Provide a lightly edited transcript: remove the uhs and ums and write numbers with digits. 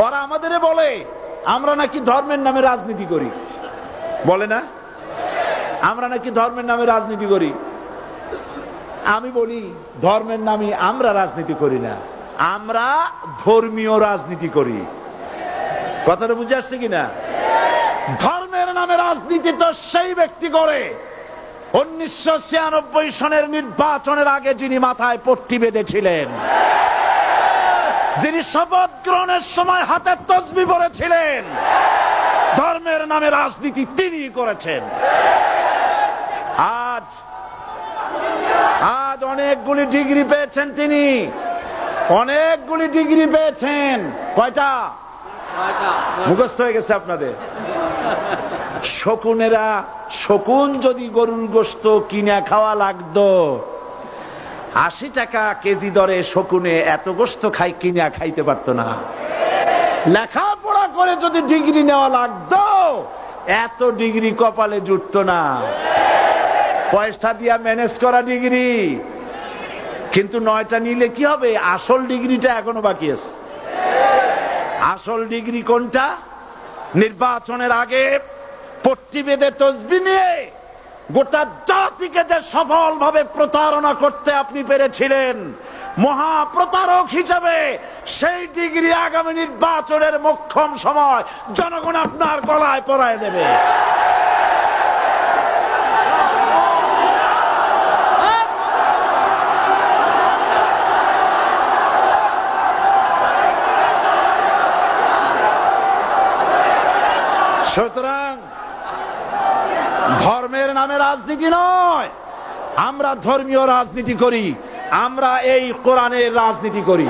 ওরা আমাদের বলে আমরা নাকি ধর্মের নামে রাজনীতি করি, বলে না আমরা নাকি ধর্মের নামে রাজনীতি করি। আমি বলি ধর্মের নামে আমরা রাজনীতি করি না, আমরা ধর্মীয় রাজনীতি করি। কথাটা বুঝে আসছে কিনা? ধর্মের নামে রাজনীতি তো সেই ব্যক্তি করে 1996 সনের নির্বাচনের আগে যিনি মাথায় পট্টি বেঁধেছিলেন, যিনি শপথ গ্রহণের সময় হাতে তসবিহ পড়েছিলেন, ধর্মের নামে রাজনীতি তিনি করেছেন। আজ আজ অনেকগুলি ডিগ্রি পেয়েছেন তিনি, অনেকগুলি ডিগ্রি পেয়েছেন। কয়টা মুখস্থ হয়ে গেছে আপনাদের? শকুনেরা, শকুন যদি গরুর গোশত কিনে খাওয়া লাগতো 80 টাকা কেজি দরে, শকুনে এত গোশত কিনা খাইতে পারতো না। লেখাপড়া করে যদি ডিগ্রি নেওয়া লাগতো এত ডিগ্রি কপালে জুটতো না, পয়সা দিয়া ম্যানেজ করা ডিগ্রি। কিন্তু 9টা নিলে কি হবে? আসল ডিগ্রিটা এখনো বাকি আছে। আসল ডিগ্রি কোনটা? নির্বাচনের আগে পট্টি বেঁধে তসবিহ নিয়ে গোটা জাতিকে যে সফলভাবে প্রতারণা করতে আপনি পেরেছিলেন, মহাপ্রতারক হিসেবে সেই ডিগ্রি আগামী নির্বাচনের মোক্ষম সময় জনগণ আপনার গলায় পরায় দেবে। সুতরাং ধর্মের নামে রাজনীতি নয়, আমরা ধর্মীয় রাজনীতি করি, আমরা এই কোরআনের রাজনীতি করি।